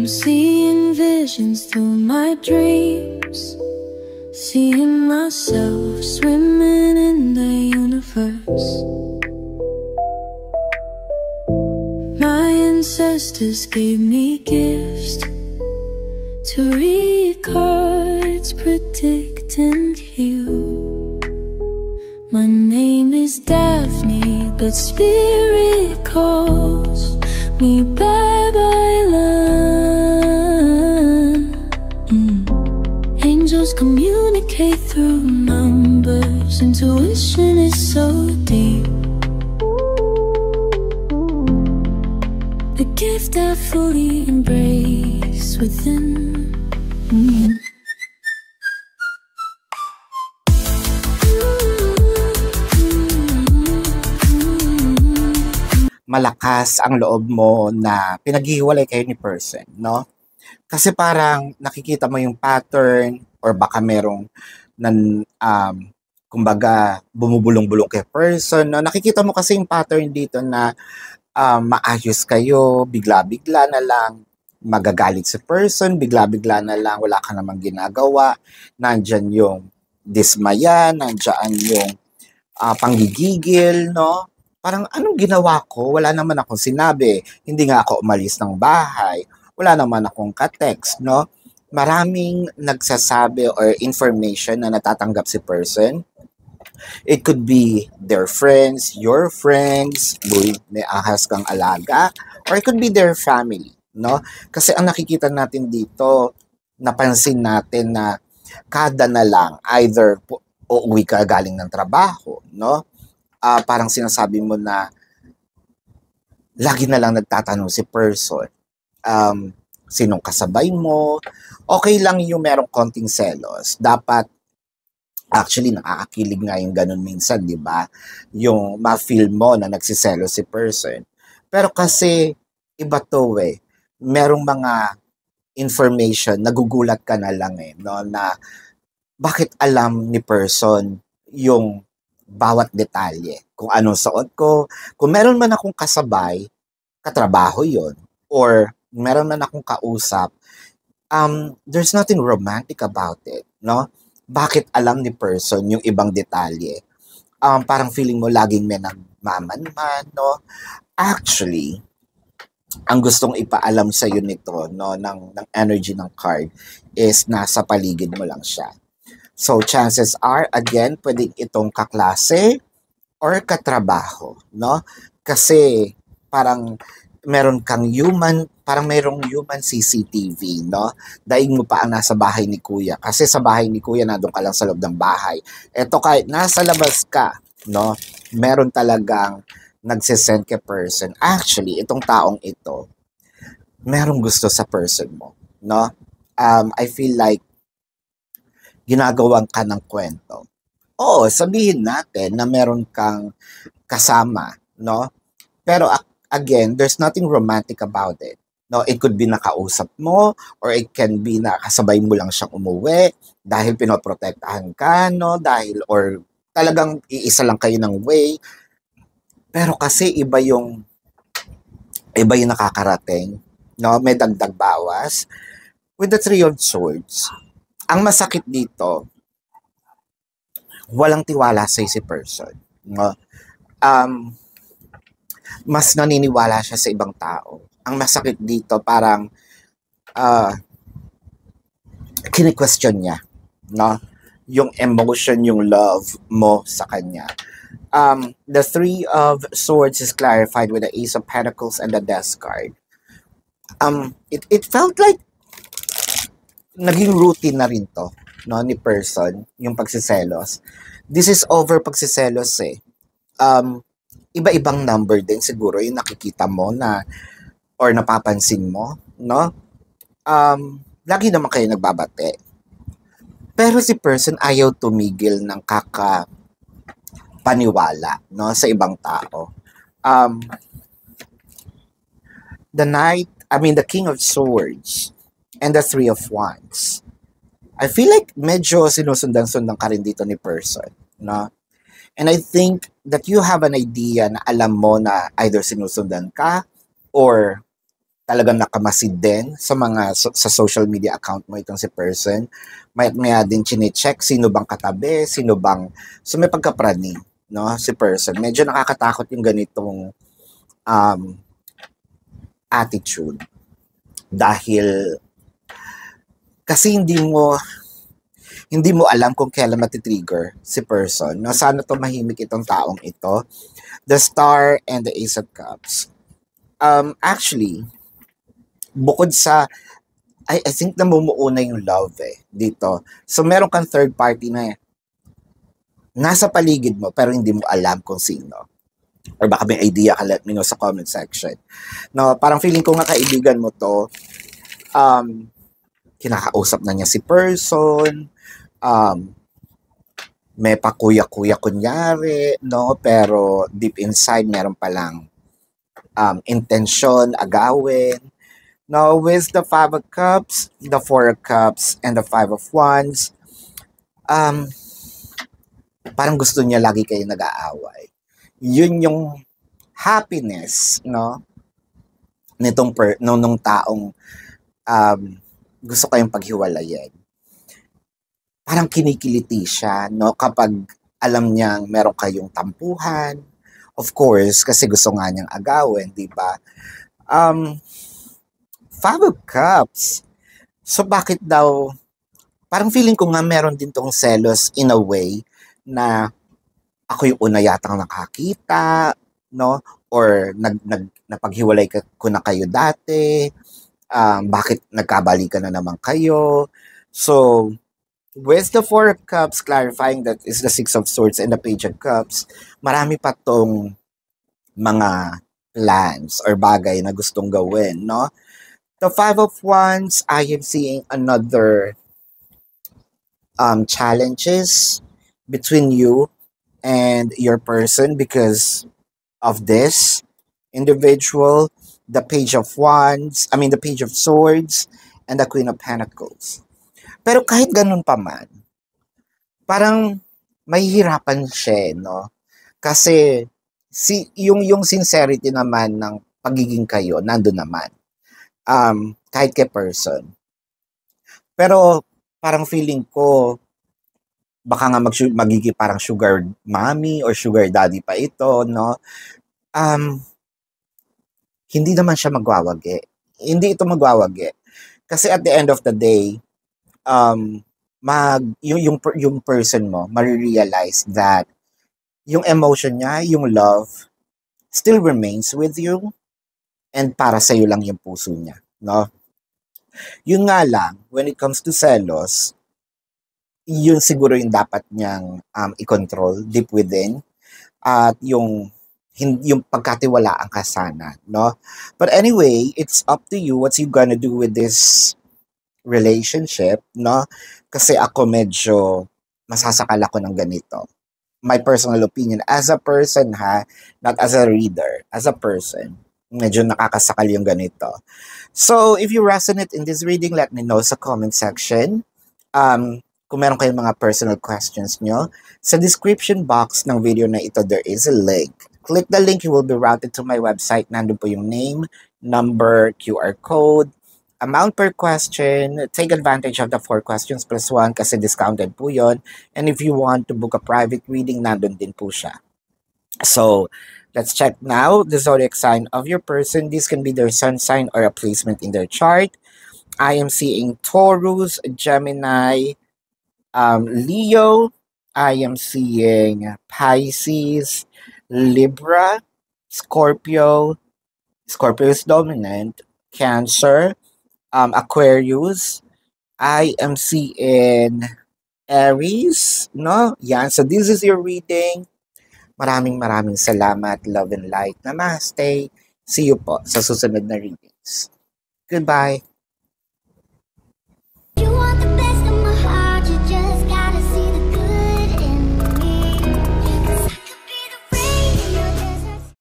I'm seeing visions through my dreams, seeing myself swimming in the universe. My ancestors gave me gifts to read cards predicting you. My name is Daphne, but spirit calls me bye-bye love. Angels communicate through numbers. Intuition is so deep. The gift I fully embrace within. Malakas ang loob mo na pinaghihiwalay kayo ni person, no? Kasi parang nakikita mo yung pattern or baka merong kumbaga bumubulong-bulong kay person, no? Nakikita mo kasi yung pattern dito na maayos kayo, bigla-bigla na lang magagalit si person, bigla-bigla na lang wala ka namang ginagawa, nandyan yung dismaya, nandyan yung panggigigil, no? Parang anong ginawa ko? Wala naman akong sinabi. Hindi nga ako umalis ng bahay. Wala naman akong ka-text, no? Maraming nagsasabi or information na natatanggap si person. It could be their friends, your friends, may ahas kang alaga, or it could be their family, no? Kasi ang nakikita natin dito, napansin natin na kada na lang, either uuwi ka galing ng trabaho, no? Parang sinasabi mo na lagi na lang nagtatanong si person, sinong kasabay mo. Okay lang yung merong konting selos. Dapat, actually, nakakakilig nga yung ganun minsan, di ba? Yung ma-feel mo na nagsiselo si person. Pero kasi, iba to eh. Merong mga information, nagugulat ka na lang eh, no? Na bakit alam ni person yung bawat detalye, kung anong suot ko, kung meron man akong kasabay, katrabaho yon, or meron man akong kausap, there's nothing romantic about it, no? Bakit alam ni person yung ibang detalye? Parang feeling mo laging may nagmamanman, no? Actually, ang gustong ipaalam sa iyo nito, no, ng energy ng card is nasa paligid mo lang siya. So, chances are, again, pwedeng itong kaklase or katrabaho, no? Kasi parang meron kang parang mayroong human CCTV, no? Daing mo pa ang nasa bahay ni Kuya. Kasi sa bahay ni Kuya, nandun ka lang sa loob ng bahay. Eto kahit nasa labas ka, no? Meron talagang nagsisend kay person. Actually, itong taong ito, merong gusto sa person mo, no? I feel like ginagawan ka ng kwento. Oo, sabihin natin na meron kang kasama, no? Pero again, there's nothing romantic about it. No, it could be nakausap mo, or it can be na kasabay mo lang siyang umuwi dahil pinoprotektahan ka, no? Dahil, or talagang iisa lang kayo ng way. Pero kasi iba yung nakakarating, no? May dagdag bawas. With the Three of Swords, ang masakit dito, walang tiwala sa si person, no? Mas naniniwala siya sa ibang tao. Ang masakit dito, parang kini-question niya, no? Yung emotion, yung love mo sa kanya. The Three of Swords is clarified with the Ace of Pentacles and the Death card. It felt like naging routine na rin to, no, ni person, yung pagsiselos. This is over pagsiselos eh. Iba-ibang number din siguro yung nakikita mo na or napapansin mo, no? Lagi naman kayo nagbabate. Pero si person ayaw tumigil ng paniwala, no, sa ibang tao. The King of Swords and the Three of Wands. I feel like medyo sinusundan-sundan ka rin dito ni person, no? And I think that you have an idea na alam mo na either sinusundan ka or talagang nakamasid din sa mga sa social media account mo itong si person. Mayat maya din chine-check sino bang katabi, sino bang may pagkapraning, no, si person. Medyo nakakatakot yung ganitong attitude dahil kasi hindi mo alam kung kailan matitrigger si person. No, sana to mahimik itong taong ito. The Star and the Ace of Cups. Actually, bukod sa I think namumuo na yung love dito. So meron kang third party na nasa paligid mo pero hindi mo alam kung sino. Or baka may idea ka, let me know sa comment section. No, parang feeling ko nga kaibigan mo to, kinakausap na niya si person, may pakuya-kuya kunyari, no, pero deep inside meron palang intensyon, agawin. Now, with the Five of Cups, the Four of Cups, and the Five of Wands, parang gusto niya lagi kayo nag-aaway. Yun yung happiness, no, nung taong gusto kayong paghiwalayan. Parang kinikiliti siya, no, kapag alam niyang meron kayong tampuhan. Of course, kasi gusto nga niyang agawin, di ba? Five of Cups. So bakit daw, parang feeling ko nga meron din tong selos in a way na ako yung una yatang nakakita, no? Or napaghiwalay ko na kayo dati. Bakit nagkabalikan na naman kayo? So, with the Four of Cups, clarifying that is the Six of Swords and the Page of Cups, marami pa tong mga plans or bagay na gustong gawin, no? The Five of Wands, I am seeing another challenges between you and your person because of this individual. The Page of Wands, the Page of Swords, and the Queen of Pentacles. Pero kahit ganun pa man, parang mahihirapan siya, no? Kasi yung sincerity naman ng pagiging kayo, nandun naman. Kahit kay person. Pero parang feeling ko, baka nga magiging parang sugar mommy or sugar daddy pa ito, no? Hindi naman siya magwawagi. Hindi ito magwawagi. Kasi at the end of the day, yung person mo, marirealize that yung emotion niya, yung love, still remains with you and para sa'yo lang yung puso niya, no? Yun nga lang, when it comes to selos, yun siguro yung dapat niyang i-control deep within at yung pagkatiwalaan ka sana, no? But anyway, it's up to you what you gonna do with this relationship, no? Kasi ako medyo masasakal ako ng ganito. My personal opinion, as a person not as a reader, as a person, medyo nakakasakal yung ganito. So, if you resonate in this reading, let me know sa comment section. Kung meron kayong mga personal questions nyo, sa description box ng video na ito, there is a link. Click the link, you will be routed to my website. Nandun po yung name, number, QR code, amount per question. Take advantage of the 4 questions plus 1 kasi discounted po yun. And if you want to book a private reading, nandun din po siya. So, let's check now the zodiac sign of your person. This can be their sun sign or a placement in their chart. I am seeing Taurus, Gemini, Leo. I am seeing Pisces, Libra, Scorpio. Scorpio is dominant. Cancer, Aquarius. I am seeing Aries, no? Yan. So this is your reading. Maraming salamat. Love and light. Namaste. See you po sa susunod na readings. Goodbye.